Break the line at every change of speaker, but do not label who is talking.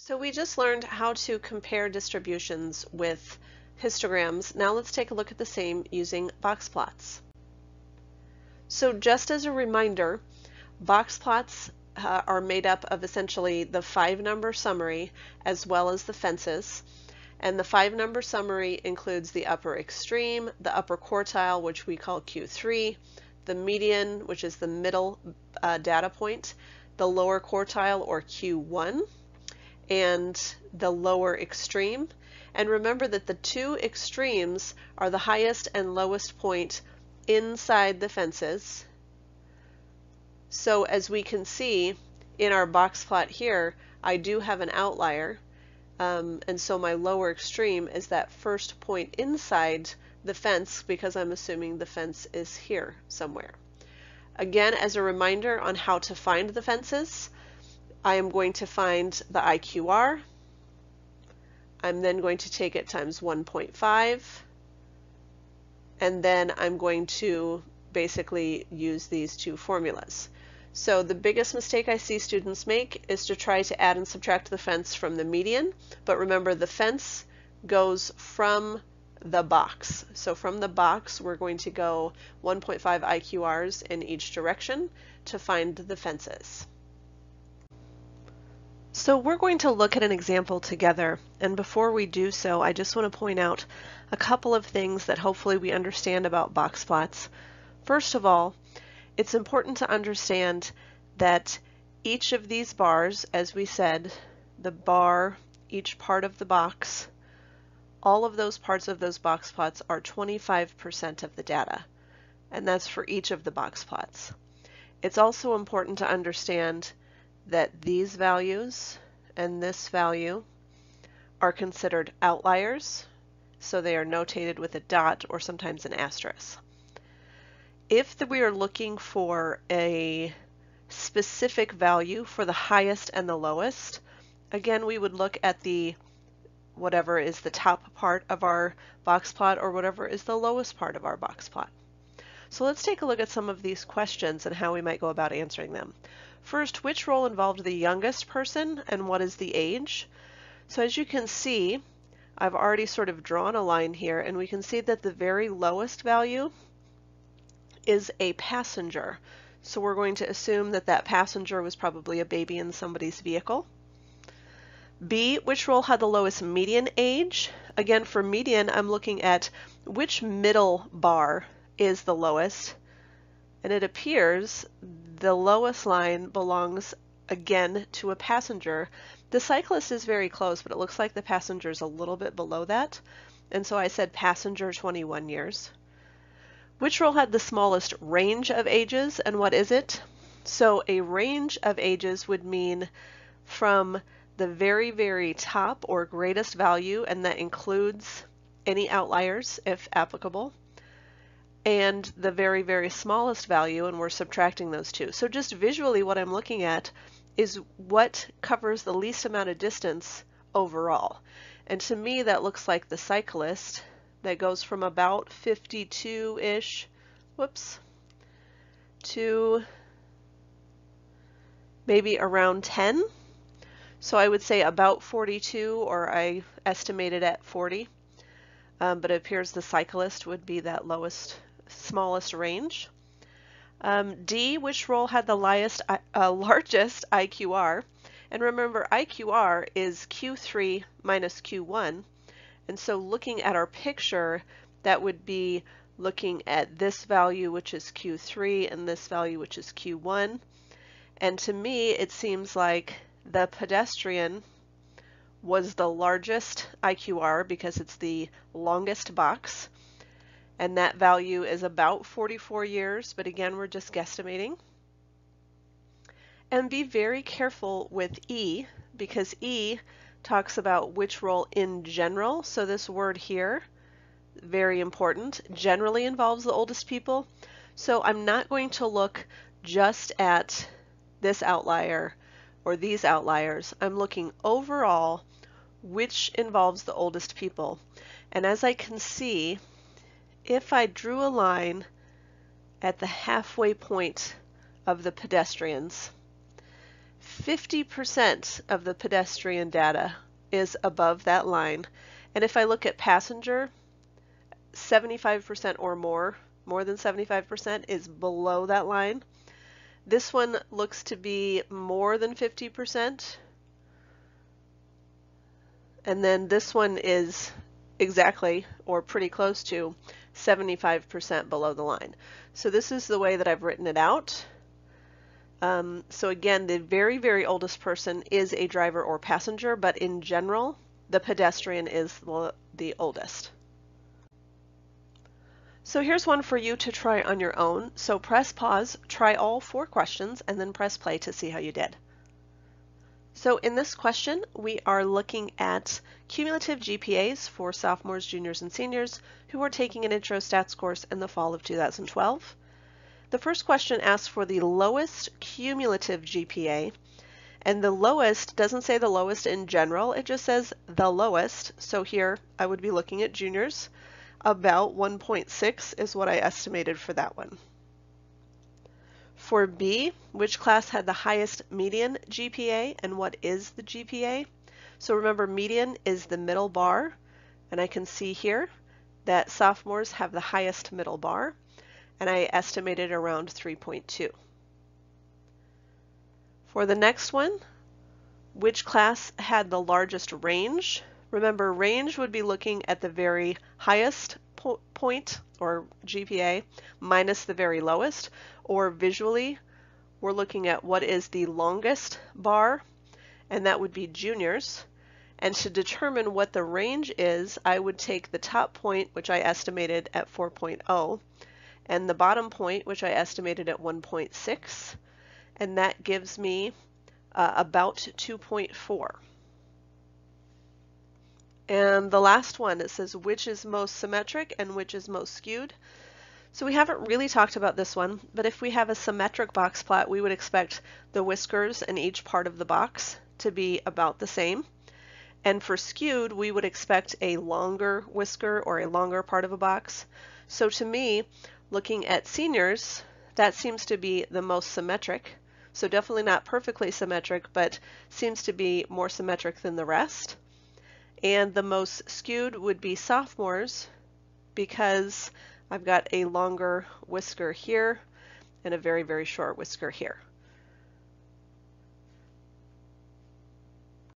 So we just learned how to compare distributions with histograms. Now let's take a look at the same using box plots. So just as a reminder, box plots are made up of essentially the 5-number summary as well as the fences. And the 5-number summary includes the upper extreme, the upper quartile, which we call Q3, the median, which is the middle data point, the lower quartile or Q1, and the lower extreme. And remember that the two extremes are the highest and lowest point inside the fences. So as we can see in our box plot here, I do have an outlier. And so my lower extreme is that first point inside the fence because I'm assuming the fence is here somewhere. Again, as a reminder on how to find the fences, I am going to find the IQR. I'm then going to take it times 1.5, and then I'm going to basically use these two formulas. So the biggest mistake I see students make is to try to add and subtract the fence from the median, but remember the fence goes from the box. So from the box we're going to go 1.5 IQRs in each direction to find the fences. So we're going to look at an example together, and before we do so, I just want to point out a couple of things that hopefully we understand about box plots. First of all, it's important to understand that each of these bars, as we said, the bar, each part of the box, all of those parts of those box plots are 25% of the data, and that's for each of the box plots. It's also important to understand that these values and this value are considered outliers, so they are notated with a dot or sometimes an asterisk. If we are looking for a specific value for the highest and the lowest, again we would look at the whatever is the top part of our box plot or whatever is the lowest part of our box plot. So let's take a look at some of these questions and how we might go about answering them. First, which role involved the youngest person and what is the age? So as you can see, I've already sort of drawn a line here, and we can see that the very lowest value is a passenger. So we're going to assume that that passenger was probably a baby in somebody's vehicle. B, which role had the lowest median age? Again, for median, I'm looking at which middle bar is the lowest, and it appears the lowest line belongs again to a passenger. The cyclist is very close, but it looks like the passenger is a little bit below that, and so I said passenger 21 years. Which role had the smallest range of ages, and what is it? So a range of ages would mean from the very, very top or greatest value, and that includes any outliers if applicable, and the very, very smallest value, and we're subtracting those two. So just visually what I'm looking at is what covers the least amount of distance overall. And to me that looks like the cyclist that goes from about 52-ish, to maybe around 10. So I would say about 42, or I estimated at 40. But it appears the cyclist would be that smallest range. D, which role had the largest IQR? And remember, IQR is Q3 minus Q1. And so looking at our picture, that would be looking at this value, which is Q3, and this value, which is Q1. And to me, it seems like the pedestrian was the largest IQR because it's the longest box, and that value is about 44 years, but again we're just guesstimating. And be very careful with E, because E talks about which role in general, so this word here, very important, generally involves the oldest people. So I'm not going to look just at this outlier or these outliers. I'm looking overall which involves the oldest people. And as I can see, if I drew a line at the halfway point of the pedestrians, 50% of the pedestrian data is above that line. And if I look at passenger, 75% or more than 75% is below that line. This one looks to be more than 50%. And then this one is exactly or pretty close to 75% below the line. So this is the way that I've written it out. So again, the very, very oldest person is a driver or passenger, but in general, the pedestrian is the oldest. So here's one for you to try on your own. So press pause, try all 4 questions, and then press play to see how you did. So in this question, we are looking at cumulative GPAs for sophomores, juniors, and seniors who are taking an intro stats course in the fall of 2012. The first question asks for the lowest cumulative GPA, and the lowest doesn't say the lowest in general, it just says the lowest. So here I would be looking at juniors. About 1.6 is what I estimated for that one. For B, which class had the highest median GPA and what is the GPA? So remember, median is the middle bar, and I can see here that sophomores have the highest middle bar, and I estimated around 3.2. For the next one, which class had the largest range? Remember, range would be looking at the very highest point, or GPA, minus the very lowest, or visually, we're looking at what is the longest bar, and that would be juniors. And to determine what the range is, I would take the top point, which I estimated at 4.0, and the bottom point, which I estimated at 1.6, and that gives me about 2.4. And the last one, it says which is most symmetric and which is most skewed. So we haven't really talked about this one, but if we have a symmetric box plot, we would expect the whiskers in each part of the box to be about the same. And for skewed, we would expect a longer whisker or a longer part of a box. So to me, looking at seniors, that seems to be the most symmetric. So definitely not perfectly symmetric, but seems to be more symmetric than the rest. And the most skewed would be sophomores, because I've got a longer whisker here and a very, very short whisker here.